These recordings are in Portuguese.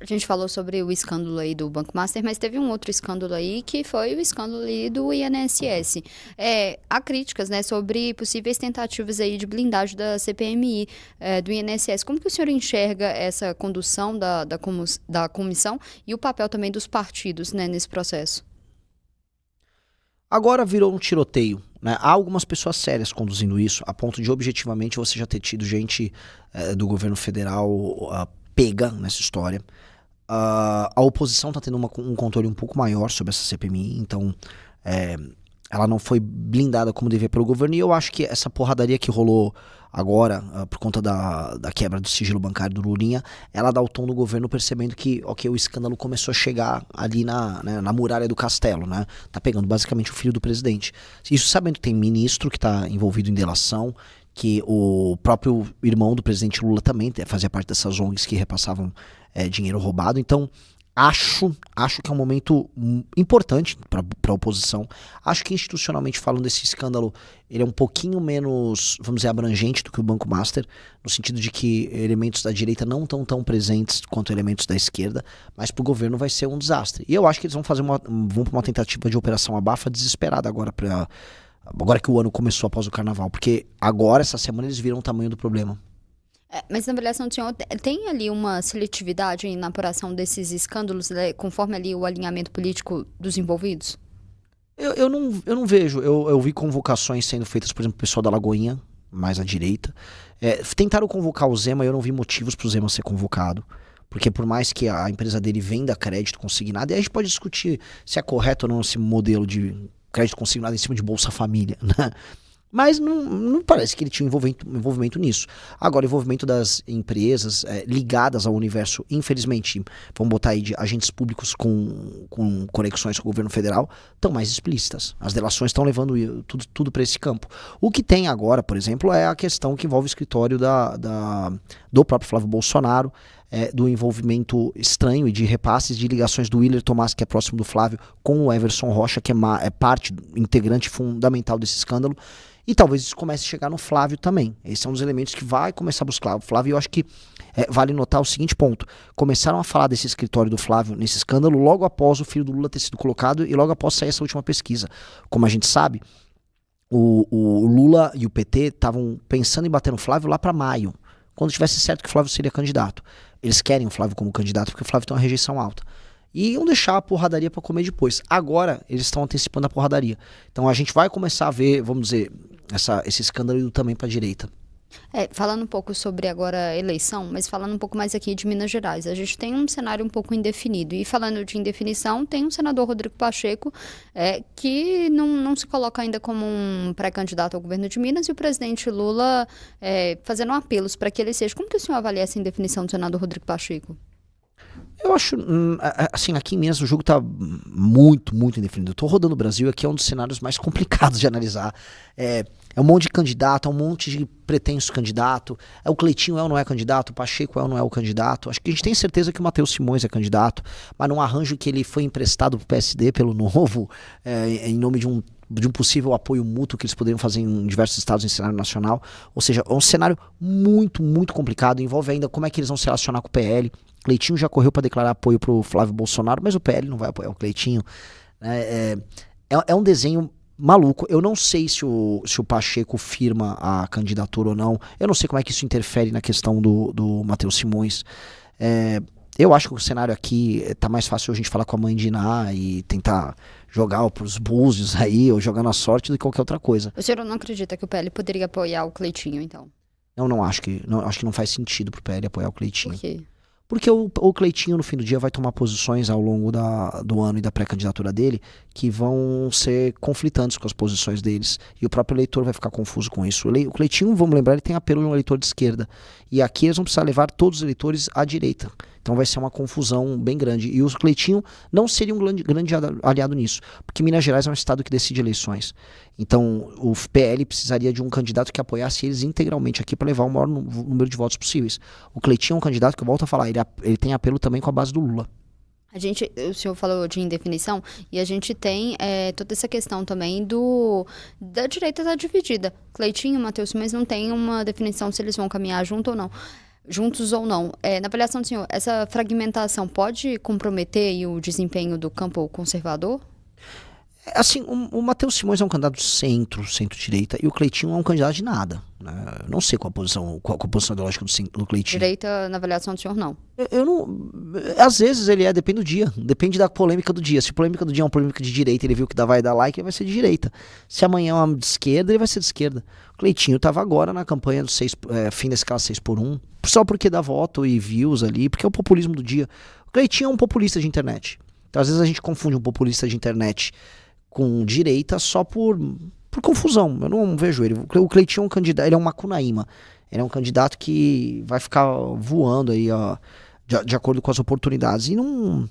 A gente falou sobre o escândalo aí do Banco Master, mas teve um outro escândalo aí que foi o escândalo aí do INSS. Há críticas, né, sobre possíveis tentativas aí de blindagem da CPMI, do INSS. Como que o senhor enxerga essa condução da comissão e o papel também dos partidos, né, nesse processo? Agora virou um tiroteio, né? Há algumas pessoas sérias conduzindo isso, a ponto de objetivamente você já ter tido gente do governo federal pega nessa história. A oposição está tendo um controle um pouco maior sobre essa CPMI, então é, ela não foi blindada como devia pelo governo, e eu acho que essa porradaria que rolou agora, por conta da quebra do sigilo bancário do Lulinha, ela dá o tom do governo percebendo que, ok, o escândalo começou a chegar ali na muralha do castelo, né? Tá pegando basicamente o filho do presidente. Isso sabendo que tem ministro que tá envolvido em delação, que o próprio irmão do presidente Lula também fazia parte dessas ONGs que repassavam dinheiro roubado. Então, acho que é um momento importante para a oposição. Acho que institucionalmente falando, esse escândalo ele é um pouquinho menos, vamos dizer, abrangente do que o Banco Master, no sentido de que elementos da direita não estão tão presentes quanto elementos da esquerda, mas para o governo vai ser um desastre. E eu acho que eles vão para uma tentativa de operação abafa desesperada agora que o ano começou após o carnaval, porque agora, essa semana, eles viram o tamanho do problema. Mas na avaliação do senhor, tem ali uma seletividade na apuração desses escândalos, né, conforme ali o alinhamento político dos envolvidos? Eu não vejo. Eu vi convocações sendo feitas, por exemplo, o pessoal da Lagoinha, mais à direita. Tentaram convocar o Zema, eu não vi motivos para o Zema ser convocado. Porque por mais que a empresa dele venda crédito consignado, e a gente pode discutir se é correto ou não esse modelo de crédito consignado em cima de Bolsa Família, né? Mas não parece que ele tinha envolvimento nisso. Agora, envolvimento das empresas ligadas ao universo, infelizmente, vamos botar aí de agentes públicos com conexões com o governo federal, estão mais explícitas. As delações estão levando tudo para esse campo. O que tem agora, por exemplo, é a questão que envolve o escritório do próprio Flávio Bolsonaro, do envolvimento estranho e de repasses de ligações do Willer Tomás, que é próximo do Flávio, com o Everson Rocha, que é parte integrante fundamental desse escândalo. E talvez isso comece a chegar no Flávio também. Esse é um dos elementos que vai começar a buscar o Flávio. E eu acho que vale notar o seguinte ponto. Começaram a falar desse escritório do Flávio, nesse escândalo, logo após o filho do Lula ter sido colocado e logo após sair essa última pesquisa. Como a gente sabe, o Lula e o PT estavam pensando em bater no Flávio lá para maio, quando tivesse certo que o Flávio seria candidato. Eles querem o Flávio como candidato porque o Flávio tem uma rejeição alta. E iam deixar a porradaria para comer depois. Agora, eles estão antecipando a porradaria. Então a gente vai começar a ver, vamos dizer, esse escândalo indo também para a direita. Falando um pouco sobre agora a eleição, mas falando um pouco mais aqui de Minas Gerais, a gente tem um cenário um pouco indefinido. E falando de indefinição, tem um senador Rodrigo Pacheco que não se coloca ainda como um pré-candidato ao governo de Minas e o presidente Lula fazendo apelos para que ele seja. Como que o senhor avalia essa indefinição do senador Rodrigo Pacheco? Eu acho, assim, aqui em Minas o jogo tá muito, muito indefinido. Eu tô rodando o Brasil e aqui é um dos cenários mais complicados de analisar. É um monte de candidato, é um monte de pretenso candidato. O Cleitinho é ou não é candidato, o Pacheco é ou não é o candidato. Acho que a gente tem certeza que o Matheus Simões é candidato, mas num arranjo que ele foi emprestado pro PSD pelo Novo, em nome de um possível apoio mútuo que eles poderiam fazer em diversos estados em cenário nacional. Ou seja, é um cenário muito, muito complicado. Envolve ainda como é que eles vão se relacionar com o PL. Cleitinho já correu para declarar apoio pro Flávio Bolsonaro, mas o PL não vai apoiar o Cleitinho. É um desenho maluco. Eu não sei se o Pacheco firma a candidatura ou não. Eu não sei como é que isso interfere na questão do Matheus Simões. Eu acho que o cenário aqui tá mais fácil a gente falar com a mãe de Iná e tentar jogar pros búzios aí, ou jogar na sorte do que qualquer outra coisa. O senhor não acredita que o PL poderia apoiar o Cleitinho, então? Eu não acho que não faz sentido pro PL apoiar o Cleitinho. Por quê? Porque o Cleitinho, no fim do dia, vai tomar posições ao longo do ano e da pré-candidatura dele que vão ser conflitantes com as posições deles. E o próprio eleitor vai ficar confuso com isso. O Cleitinho, vamos lembrar, ele tem apelo de um eleitor de esquerda. E aqui eles vão precisar levar todos os eleitores à direita. Então vai ser uma confusão bem grande. E o Cleitinho não seria um grande aliado nisso. Porque Minas Gerais é um estado que decide eleições. Então o PL precisaria de um candidato que apoiasse eles integralmente aqui para levar o maior número de votos possíveis. O Cleitinho é um candidato que eu volto a falar, ele tem apelo também com a base do Lula. O senhor falou de indefinição e a gente tem toda essa questão também da direita tá dividida. Cleitinho e Matheus Simões não tem uma definição se eles vão caminhar junto ou não. juntos ou não. Na avaliação do senhor, essa fragmentação pode comprometer aí o desempenho do campo conservador? Assim, o Matheus Simões é um candidato de centro-direita, e o Cleitinho é um candidato de nada, né? Eu não sei qual a posição ideológica do Cleitinho. Direita, na avaliação do senhor, não. Eu não. Às vezes ele depende do dia, depende da polêmica do dia. Se a polêmica do dia é uma polêmica de direita, ele viu que vai dar like, ele vai ser de direita. Se amanhã é uma de esquerda, ele vai ser de esquerda. O Cleitinho estava agora na campanha do fim da escala 6x1, só porque dá voto e views ali, porque é o populismo do dia. O Cleitinho é um populista de internet. Então, às vezes a gente confunde um populista de internet com direita só por confusão. Eu não vejo ele. O Cleitinho é um candidato, ele é um Macunaíma. Ele é um candidato que vai ficar voando aí, ó, de acordo com as oportunidades. E não,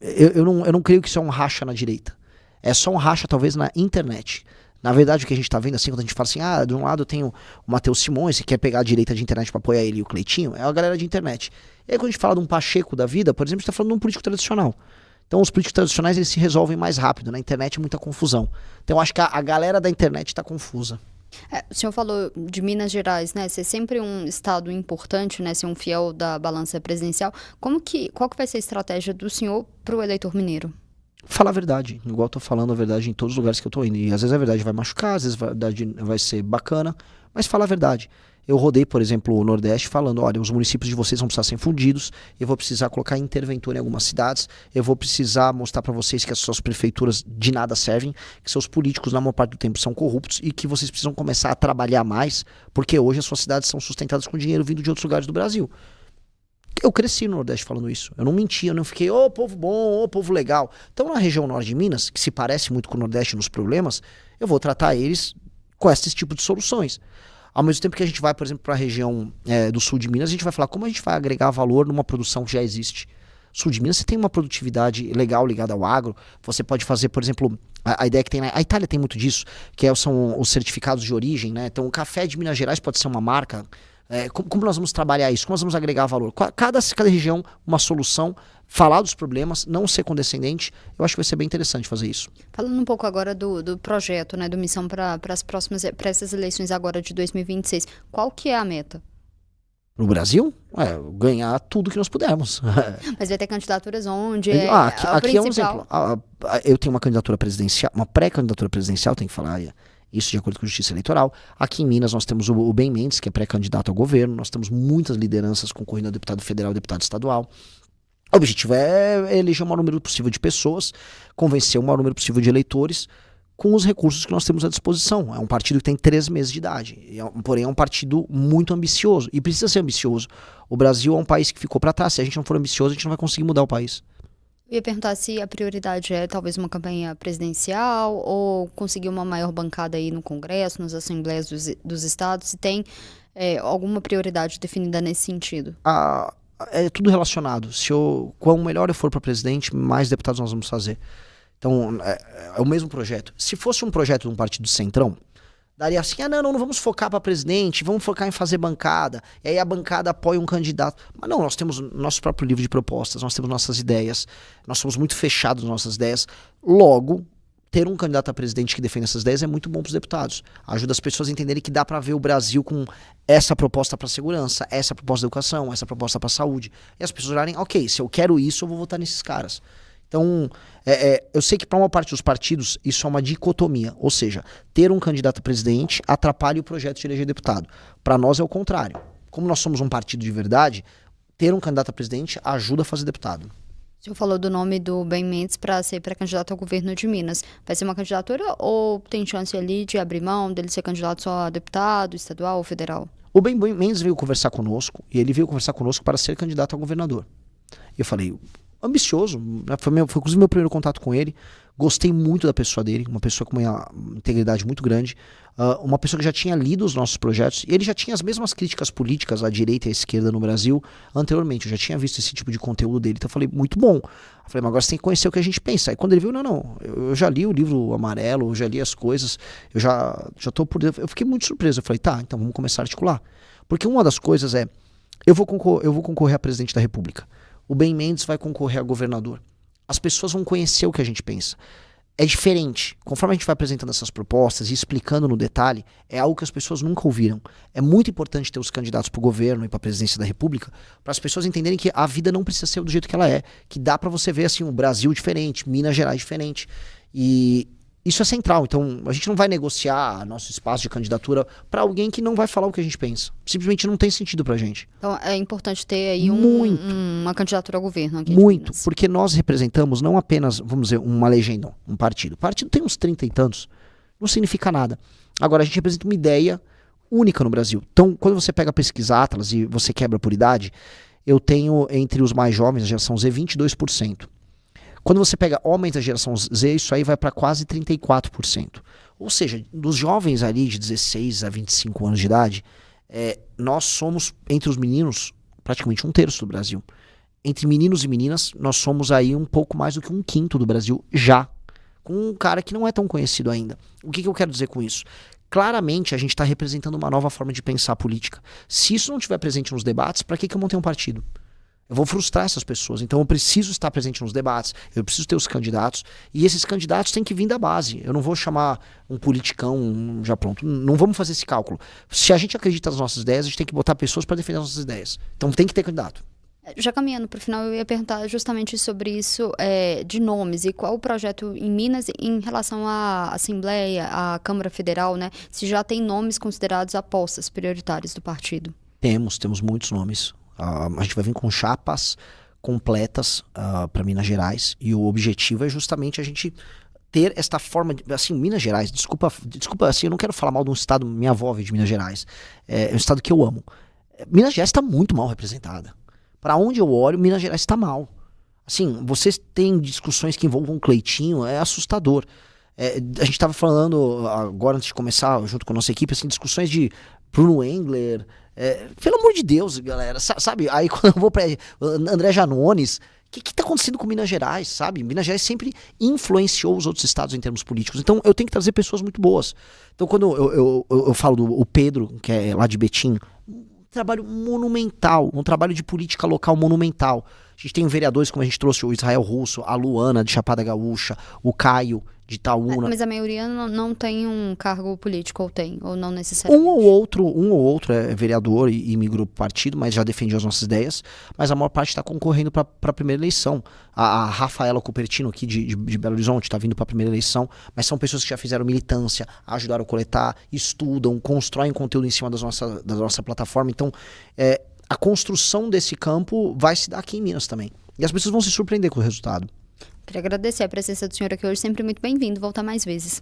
eu não creio que isso é um racha na direita. É só um racha, talvez, na internet. Na verdade, o que a gente tá vendo, assim, quando a gente fala assim, de um lado eu tenho o Matheus Simões, que quer pegar a direita de internet para apoiar ele, e o Cleitinho, é a galera de internet. E aí, quando a gente fala de um Pacheco da vida, por exemplo, a gente tá falando de um político tradicional. Então os políticos tradicionais eles se resolvem mais rápido. Na internet é muita confusão. Então eu acho que a galera da internet está confusa. O senhor falou de Minas Gerais, né? Ser sempre um estado importante, né? Ser um fiel da balança presidencial. Qual que vai ser a estratégia do senhor para o eleitor mineiro? Falar a verdade. Igual eu tô falando a verdade em todos os lugares que eu tô indo. E às vezes a verdade vai machucar, às vezes a verdade vai ser bacana, mas falar a verdade. Eu rodei, por exemplo, o Nordeste falando, olha, os municípios de vocês vão precisar ser fundidos, eu vou precisar colocar interventor em algumas cidades, eu vou precisar mostrar para vocês que as suas prefeituras de nada servem, que seus políticos na maior parte do tempo são corruptos e que vocês precisam começar a trabalhar mais, porque hoje as suas cidades são sustentadas com dinheiro vindo de outros lugares do Brasil. Eu cresci no Nordeste falando isso. Eu não menti, eu não fiquei, povo bom, povo legal. Então, na região norte de Minas, que se parece muito com o Nordeste nos problemas, eu vou tratar eles com esse tipo de soluções. Ao mesmo tempo que a gente vai, por exemplo, para a região do sul de Minas, a gente vai falar como a gente vai agregar valor numa produção que já existe. Sul de Minas, você tem uma produtividade legal ligada ao agro. Você pode fazer, por exemplo, a ideia que tem a Itália tem muito disso, que são os certificados de origem, né? Então, o café de Minas Gerais pode ser uma marca. Como nós vamos trabalhar isso? Como nós vamos agregar valor? Cada região, uma solução, falar dos problemas, não ser condescendente. Eu acho que vai ser bem interessante fazer isso. Falando um pouco agora do projeto, né, do Missão para essas eleições agora de 2026, qual que é a meta? No Brasil? Ganhar tudo que nós pudermos. Mas vai ter candidaturas onde aqui é um exemplo. Eu tenho uma candidatura presidencial, uma pré-candidatura presidencial, tem que falar isso de acordo com a Justiça Eleitoral. Aqui em Minas nós temos o Ben Mendes, que é pré-candidato ao governo. Nós temos muitas lideranças concorrendo a deputado federal e deputado estadual. O objetivo é eleger o maior número possível de pessoas, convencer o maior número possível de eleitores com os recursos que nós temos à disposição. É um partido que tem 3 meses de idade, porém é um partido muito ambicioso e precisa ser ambicioso. O Brasil é um país que ficou para trás. Se a gente não for ambicioso, a gente não vai conseguir mudar o país. Eu ia perguntar se a prioridade é talvez uma campanha presidencial ou conseguir uma maior bancada aí no Congresso, nas assembleias dos estados, se tem alguma prioridade definida nesse sentido. É tudo relacionado. Quanto melhor eu for para presidente, mais deputados nós vamos fazer. Então, é o mesmo projeto. Se fosse um projeto de um partido centrão, daria assim, não vamos focar para presidente, vamos focar em fazer bancada, e aí a bancada apoia um candidato. Mas não, nós temos nosso próprio livro de propostas, nós temos nossas ideias, nós somos muito fechados nas nossas ideias. Logo, ter um candidato a presidente que defenda essas ideias é muito bom para os deputados. Ajuda as pessoas a entenderem que dá para ver o Brasil com essa proposta para segurança, essa proposta de educação, essa proposta para saúde. E as pessoas olharem, ok, se eu quero isso, eu vou votar nesses caras. Então, eu sei que para uma parte dos partidos isso é uma dicotomia, ou seja, ter um candidato a presidente atrapalha o projeto de eleger deputado. Para nós é o contrário. Como nós somos um partido de verdade, ter um candidato a presidente ajuda a fazer deputado. O senhor falou do nome do Ben Mendes para ser pré-candidato ao governo de Minas. Vai ser uma candidatura ou tem chance ali de abrir mão dele ser candidato só a deputado, estadual ou federal? O Ben Mendes veio conversar conosco e ele veio conversar conosco para ser candidato a governador. Eu falei, ambicioso, foi inclusive meu primeiro contato com ele, gostei muito da pessoa dele, uma pessoa com uma integridade muito grande, uma pessoa que já tinha lido os nossos projetos, e ele já tinha as mesmas críticas políticas à direita e à esquerda no Brasil anteriormente, eu já tinha visto esse tipo de conteúdo dele, então eu falei, muito bom. Eu falei, mas agora você tem que conhecer o que a gente pensa. Aí quando ele viu, eu já li o livro amarelo, eu já li as coisas, eu já tô por dentro. Eu fiquei muito surpreso, eu falei, tá, então vamos começar a articular. Porque uma das coisas eu vou concorrer a presidente da República. O Ben Mendes vai concorrer a governador. As pessoas vão conhecer o que a gente pensa. é diferente. Conforme a gente vai apresentando essas propostas e explicando no detalhe, é algo que as pessoas nunca ouviram. É muito importante ter os candidatos para o governo e para a presidência da República, para as pessoas entenderem que a vida não precisa ser do jeito que ela é, que dá para você ver assim um Brasil diferente, Minas Gerais diferente. E isso é central. Então, a gente não vai negociar nosso espaço de candidatura para alguém que não vai falar o que a gente pensa. Simplesmente não tem sentido pra gente. Então, é importante ter aí uma candidatura ao governo aqui Muito, de Minas. porque nós representamos não apenas, vamos dizer, uma legenda, um partido. O partido tem uns 30 e tantos, não significa nada. Agora, a gente representa uma ideia única no Brasil. Então, quando você pega a pesquisa Atlas e você quebra por idade, eu tenho entre os mais jovens, a geração Z, 22%. Quando você pega homens da geração Z, isso aí vai para quase 34%. Ou seja, dos jovens ali de 16 a 25 anos de idade, nós somos, entre os meninos, praticamente 1/3 do Brasil. Entre meninos e meninas, nós somos aí um pouco mais do que 1/5 do Brasil já, com um cara que não é tão conhecido ainda. O que eu quero dizer com isso? Claramente a gente está representando uma nova forma de pensar a política. Se isso não estiver presente nos debates, para que eu montei um partido? Eu vou frustrar essas pessoas, então eu preciso estar presente nos debates, eu preciso ter os candidatos, e esses candidatos têm que vir da base. Eu não vou chamar um politicão já pronto, não vamos fazer esse cálculo. Se a gente acredita nas nossas ideias, a gente tem que botar pessoas para defender as nossas ideias. Então tem que ter candidato. Já caminhando para o final, eu ia perguntar justamente sobre isso de nomes e qual o projeto em Minas em relação à Assembleia, à Câmara Federal, né? Se já tem nomes considerados apostas prioritárias do partido. Temos muitos nomes. A gente vai vir com chapas completas para Minas Gerais e o objetivo é justamente a gente ter esta forma de, assim, Minas Gerais, desculpa, assim, eu não quero falar mal de um estado, minha avó veio de Minas Gerais, é um estado que eu amo. Minas Gerais está muito mal representada. Para onde eu olho, Minas Gerais está mal. Assim, vocês têm discussões que envolvam Cleitinho, é assustador. A gente estava falando agora antes de começar, junto com a nossa equipe, assim, discussões de Bruno Engler. Pelo amor de Deus, galera, sabe? Aí quando eu vou para André Janones, o que tá acontecendo com Minas Gerais, sabe? Minas Gerais sempre influenciou os outros estados em termos políticos. Então eu tenho que trazer pessoas muito boas. Então quando eu falo do Pedro, que é lá de Betim, um trabalho monumental, um trabalho de política local monumental. A gente tem vereadores, como a gente trouxe o Israel Russo, a Luana de Chapada Gaúcha, o Caio de Itaúna. Mas a maioria não tem um cargo político, ou tem, ou não necessariamente? Um ou outro é vereador e migrou para o partido, mas já defendia as nossas ideias. Mas a maior parte está concorrendo para a primeira eleição. A Rafaela Cupertino, aqui de Belo Horizonte, está vindo para a primeira eleição. Mas são pessoas que já fizeram militância, ajudaram a coletar, estudam, constroem conteúdo em cima da nossa plataforma. Então, a construção desse campo vai se dar aqui em Minas também. E as pessoas vão se surpreender com o resultado. Queria agradecer a presença do senhor aqui hoje, sempre muito bem-vindo, voltar mais vezes.